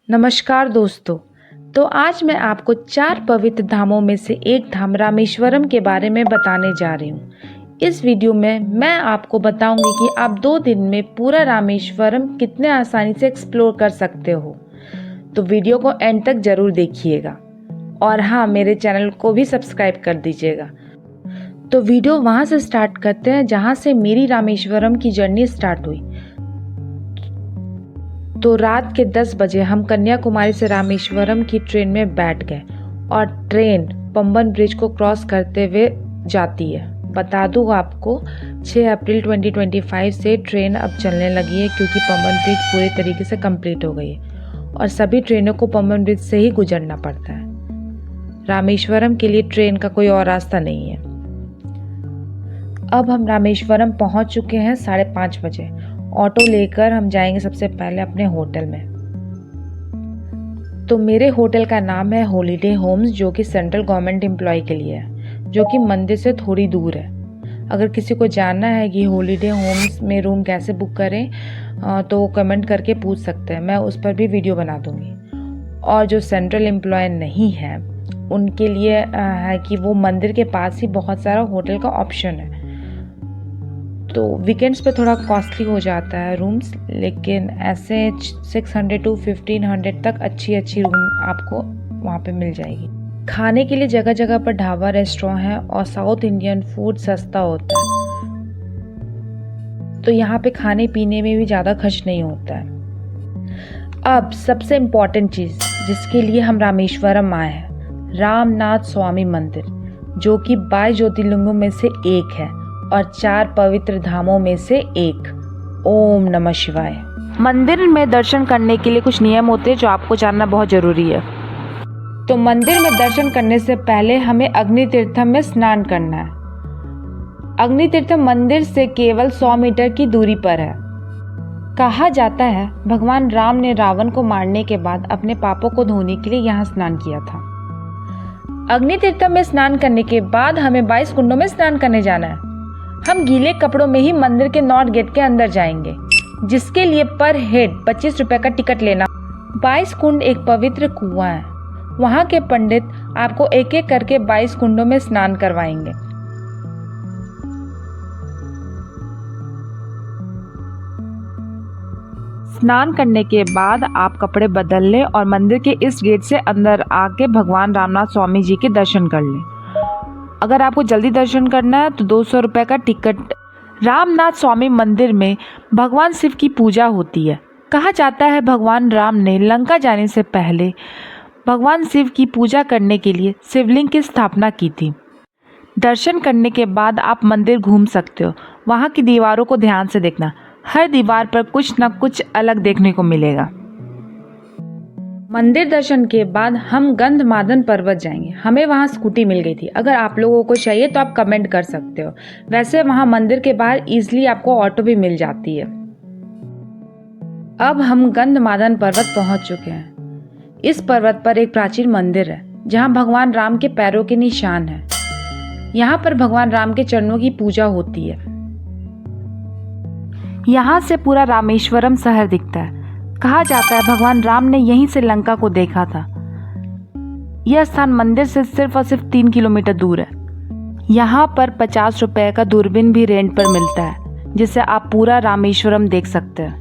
नमस्कार दोस्तों। तो आज मैं आपको 4 पवित्र धामों में से एक धाम रामेश्वरम के बारे में बताने जा रही हूँ। इस वीडियो में मैं आपको बताऊंगी कि आप 2 दिन में पूरा रामेश्वरम कितने आसानी से एक्सप्लोर कर सकते हो। तो वीडियो को एंड तक जरूर देखिएगा और हाँ, मेरे चैनल को भी सब्सक्राइब कर दीजिएगा। तो वीडियो वहाँ से स्टार्ट करते हैं जहाँ से मेरी रामेश्वरम की जर्नी स्टार्ट हुई। तो रात के 10 बजे हम कन्याकुमारी से रामेश्वरम की ट्रेन में बैठ गए और ट्रेन पंबन ब्रिज को क्रॉस करते हुए जाती है। बता दूँ आपको, 6 अप्रैल 2025 से ट्रेन अब चलने लगी है क्योंकि पंबन ब्रिज पूरे तरीके से कंप्लीट हो गई है और सभी ट्रेनों को पंबन ब्रिज से ही गुजरना पड़ता है। रामेश्वरम के लिए ट्रेन का कोई और रास्ता नहीं है। अब हम रामेश्वरम पहुंच चुके हैं 5:30 बजे। ऑटो लेकर हम जाएंगे सबसे पहले अपने होटल में। तो मेरे होटल का नाम है हॉलीडे होम्स, जो कि सेंट्रल गवर्नमेंट एम्प्लॉय के लिए है, जो कि मंदिर से थोड़ी दूर है। अगर किसी को जानना है कि हॉलीडे होम्स में रूम कैसे बुक करें तो वो कमेंट करके पूछ सकते हैं, मैं उस पर भी वीडियो बना दूंगी। और जो सेंट्रल एम्प्लॉय नहीं है उनके लिए है कि वो मंदिर के पास ही बहुत सारा होटल का ऑप्शन है। तो वीकेंड्स पे थोड़ा कॉस्टली हो जाता है रूम्स, लेकिन ऐसे 600 to 1500 तक अच्छी रूम आपको वहाँ पे मिल जाएगी। खाने के लिए जगह जगह पर ढाबा, रेस्टोरेंट है और साउथ इंडियन फूड सस्ता होता है, तो यहाँ पे खाने पीने में भी ज़्यादा खर्च नहीं होता है। अब सबसे इम्पॉर्टेंट चीज़ जिसके लिए हम रामेश्वरम आए हैं, रामनाथ स्वामी मंदिर, जो कि 22 ज्योतिर्लिंगों में से एक है और 4 पवित्र धामों में से एक। ओम नमः शिवाय। मंदिर में दर्शन करने के लिए कुछ नियम होते हैं जो आपको जानना बहुत जरूरी है। तो मंदिर में दर्शन करने से पहले हमें अग्नि तीर्थम में स्नान करना है। अग्नि तीर्थम मंदिर से केवल 100 मीटर की दूरी पर है। कहा जाता है भगवान राम ने रावण को मारने के बाद अपने पापों को धोने के लिए यहाँ स्नान किया था। अग्नि तीर्थम में स्नान करने के बाद हमें 22 कुंडों में स्नान करने जाना है। हम गीले कपड़ों में ही मंदिर के नॉर्थ गेट के अंदर जाएंगे, जिसके लिए पर हेड 25 रुपए का टिकट लेना। 22 कुंड एक पवित्र कुआं है। वहां के पंडित आपको एक एक करके 22 कुंडों में स्नान करवाएंगे। स्नान करने के बाद आप कपड़े बदल लें और मंदिर के इस गेट से अंदर आके भगवान रामनाथ स्वामी जी के दर्शन कर लें। अगर आपको जल्दी दर्शन करना है तो 200 रुपये का टिकट। रामनाथ स्वामी मंदिर में भगवान शिव की पूजा होती है। कहा जाता है भगवान राम ने लंका जाने से पहले भगवान शिव की पूजा करने के लिए शिवलिंग की स्थापना की थी। दर्शन करने के बाद आप मंदिर घूम सकते हो। वहाँ की दीवारों को ध्यान से देखना, हर दीवार पर कुछ न कुछ अलग देखने को मिलेगा। मंदिर दर्शन के बाद हम गंधमादन पर्वत जाएंगे। हमें वहाँ स्कूटी मिल गई थी। अगर आप लोगों को चाहिए तो आप कमेंट कर सकते हो। वैसे वहाँ मंदिर के बाहर इजीली आपको ऑटो भी मिल जाती है। अब हम गंधमादन पर्वत पहुँच चुके हैं। इस पर्वत पर एक प्राचीन मंदिर है जहाँ भगवान राम के पैरों के निशान है। यहाँ पर भगवान राम के चरणों की पूजा होती है। यहाँ से पूरा रामेश्वरम शहर दिखता है। कहा जाता है भगवान राम ने यहीं से लंका को देखा था। यह स्थान मंदिर से सिर्फ और सिर्फ 3 किलोमीटर दूर है। यहाँ पर 50 रुपए का दूरबीन भी रेंट पर मिलता है, जिससे आप पूरा रामेश्वरम देख सकते हैं।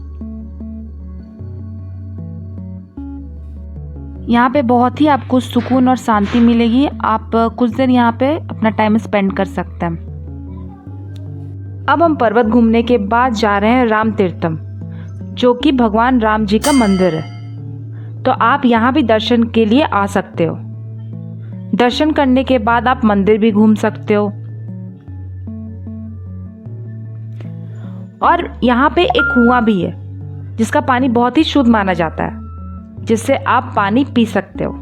यहाँ पे बहुत ही आपको सुकून और शांति मिलेगी। आप कुछ दिन यहाँ पे अपना टाइम स्पेंड कर सकते हैं। अब हम पर्वत घूमने के बाद जा रहे हैं राम तीर्थम, जो कि भगवान राम जी का मंदिर है। तो आप यहाँ भी दर्शन के लिए आ सकते हो। दर्शन करने के बाद आप मंदिर भी घूम सकते हो। और यहाँ पे एक कुआं भी है जिसका पानी बहुत ही शुद्ध माना जाता है, जिससे आप पानी पी सकते हो।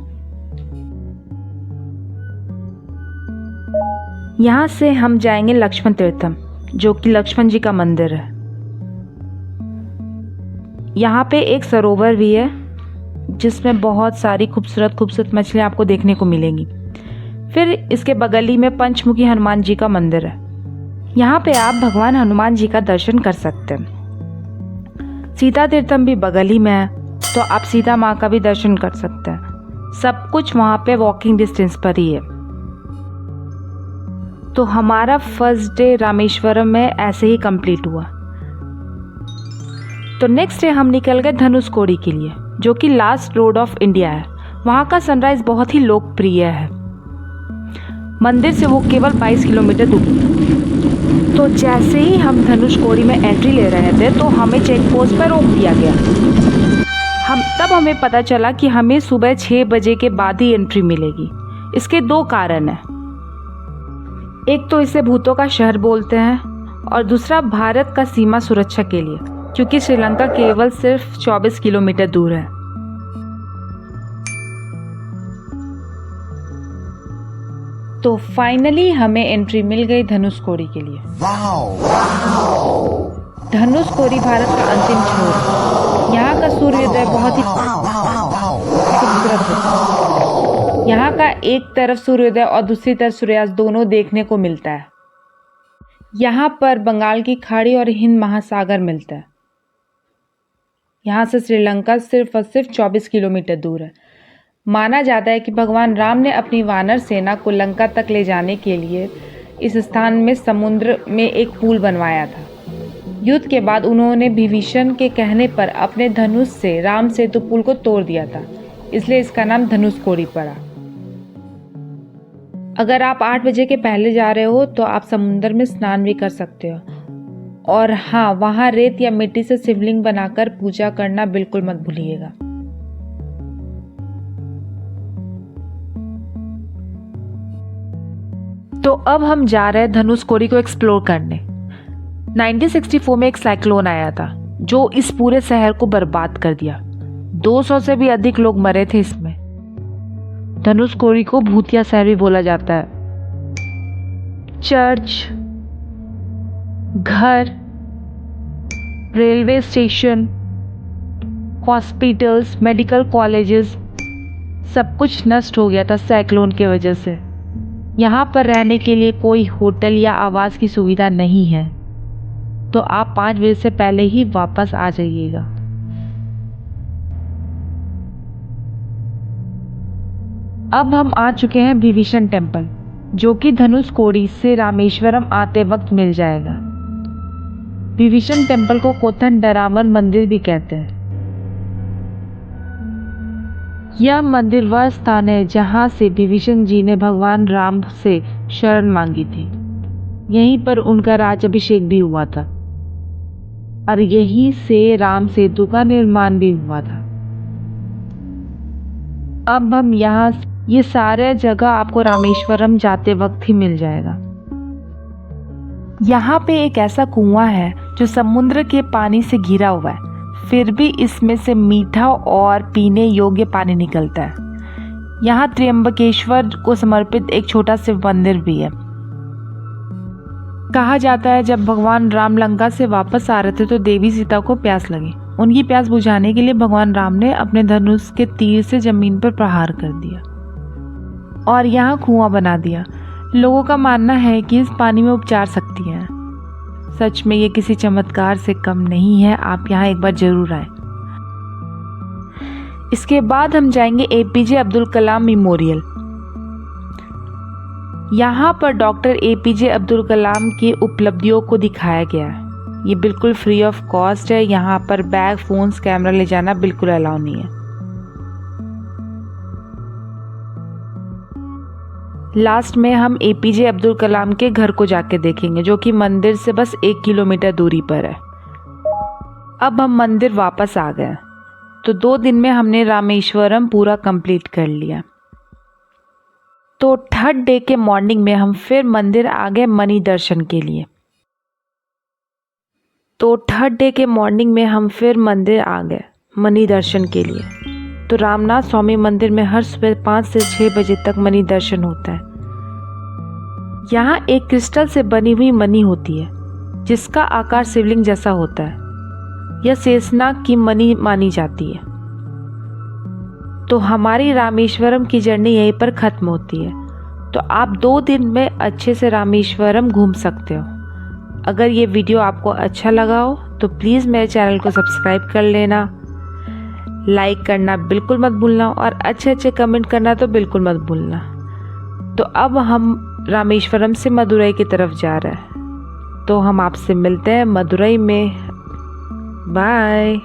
यहाँ से हम जाएंगे लक्ष्मण तीर्थम, जो कि लक्ष्मण जी का मंदिर है। यहाँ पे एक सरोवर भी है जिसमें बहुत सारी खूबसूरत मछलियाँ आपको देखने को मिलेंगी। फिर इसके बगल ही में पंचमुखी हनुमान जी का मंदिर है। यहाँ पे आप भगवान हनुमान जी का दर्शन कर सकते हैं। सीता तीर्थम भी बगल ही में है। तो आप सीधा माँ का भी दर्शन कर सकते हैं। सब कुछ वहाँ पे वॉकिंग डिस्टेंस पर ही है। तो हमारा फर्स्ट डे रामेश्वरम में ऐसे ही कंप्लीट हुआ। तो नेक्स्ट डे हम निकल गए धनुषकोडी के लिए, जो कि लास्ट रोड ऑफ इंडिया है। वहाँ का सनराइज बहुत ही लोकप्रिय है। मंदिर से वो केवल 22 किलोमीटर दूर। तो जैसे ही हम धनुषकोडी में एंट्री ले रहे थे तो हमें चेक पोस्ट पर रोक दिया गया। तब हमें पता चला कि हमें सुबह 6 बजे के बाद ही एंट्री मिलेगी। इसके 2 कारण हैं। एक तो इसे भूतों का शहर बोलते हैं और दूसरा भारत का सीमा सुरक्षा के लिए, क्योंकि श्रीलंका केवल सिर्फ 24 किलोमीटर दूर है। तो फाइनली हमें एंट्री मिल गई धनुषकोडी के लिए। धनुषकोडी भारत का अंतिम छोर। यहाँ का सूर्योदय बहुत ही खूबसूरत है। यहाँ का एक तरफ सूर्योदय और दूसरी तरफ सूर्यास्त दोनों देखने को मिलता है। यहाँ पर बंगाल की खाड़ी और हिंद महासागर मिलता है। यहाँ से श्रीलंका सिर्फ और सिर्फ 24 किलोमीटर दूर है। माना जाता है कि भगवान राम ने अपनी वानर सेना को लंका तक ले जाने के लिए इस स्थान में समुद्र में एक पुल बनवाया था। युद्ध के बाद उन्होंने विभीषण के कहने पर अपने धनुष से राम सेतु पुल को तोड़ दिया था, इसलिए इसका नाम धनुषकोडी पड़ा। अगर आप 8 बजे के पहले जा रहे हो तो आप समुद्र में स्नान भी कर सकते हो। और हाँ, वहाँ रेत या मिट्टी से शिवलिंग बनाकर पूजा करना बिल्कुल मत भूलिएगा। तो अब हम जा रहे हैं धनुषकोडी को एक्सप्लोर करने। 1964 में एक साइक्लोन आया था जो इस पूरे शहर को बर्बाद कर दिया। 200 से भी अधिक लोग मरे थे इसमें। धनुषकोडी को भूतिया शहर भी बोला जाता है। चर्च, घर, railway station, hospitals, medical colleges सब कुछ नष्ट हो गया था साइक्लोन की वजह से। यहाँ पर रहने के लिए कोई होटल या आवास की सुविधा नहीं है, तो आप 5 बजे से पहले ही वापस आ जाइएगा। अब हम आ चुके हैं विभीषण टेम्पल, जो कि धनुषकोडी से रामेश्वरम आते वक्त मिल जाएगा। विभीषण टेम्पल को कोथंडरामन मंदिर भी कहते हैं। यह मंदिर वह स्थान है जहां से विभीषण जी ने भगवान राम से शरण मांगी थी। यहीं पर उनका राज्याभिषेक भी हुआ था और यहीं से राम सेतु का निर्माण भी हुआ था। अब हम ये सारे जगह आपको रामेश्वरम जाते वक्त ही मिल जाएगा। यहाँ पे एक ऐसा कुआं है जो समुद्र के पानी से घिरा हुआ है, फिर भी इसमें से मीठा और पीने योग्य पानी निकलता है। यहाँ त्र्यंबकेश्वर को समर्पित एक छोटा शिव मंदिर भी है। कहा जाता है जब भगवान राम लंका से वापस आ रहे थे तो देवी सीता को प्यास लगी। उनकी प्यास बुझाने के लिए भगवान राम ने अपने धनुष के तीर से जमीन पर प्रहार कर दिया और यहाँ कुआं बना दिया। लोगों का मानना है कि इस पानी में उपचार शक्ति है। सच में ये किसी चमत्कार से कम नहीं है। आप यहाँ एक बार जरूर आए। इसके बाद हम जाएंगे एपीजे अब्दुल कलाम मेमोरियल। यहाँ पर डॉक्टर एपीजे अब्दुल कलाम की उपलब्धियों को दिखाया गया है। ये बिल्कुल फ्री ऑफ कॉस्ट है। यहाँ पर बैग, फोन्स, कैमरा ले जाना बिल्कुल अलाउ नहीं है। लास्ट में हम एपीजे अब्दुल कलाम के घर को जाके देखेंगे, जो कि मंदिर से बस 1 किलोमीटर दूरी पर है। अब हम मंदिर वापस आ गए। तो 2 दिन में हमने रामेश्वरम पूरा कंप्लीट कर लिया। तो 3rd डे के मॉर्निंग में हम फिर मंदिर आ गए मणि दर्शन के लिए। तो 3rd डे के मॉर्निंग में हम फिर मंदिर आ गए मणि दर्शन के लिए। तो रामनाथ स्वामी मंदिर में हर सुबह 5 से 6 बजे तक मणि दर्शन होता है। यहाँ एक क्रिस्टल से बनी हुई मणि होती है जिसका आकार शिवलिंग जैसा होता है। यह शेषनाग की मणि मानी जाती है। तो हमारी रामेश्वरम की जर्नी यहीं पर ख़त्म होती है। तो आप 2 दिन में अच्छे से रामेश्वरम घूम सकते हो। अगर ये वीडियो आपको अच्छा लगा हो तो प्लीज़ मेरे चैनल को सब्सक्राइब कर लेना, लाइक करना बिल्कुल मत भूलना और अच्छे अच्छे कमेंट करना तो बिल्कुल मत भूलना। तो अब हम रामेश्वरम से मदुरई की तरफ जा रहे हैं, तो हम आपसे मिलते हैं मदुरई में। बाय।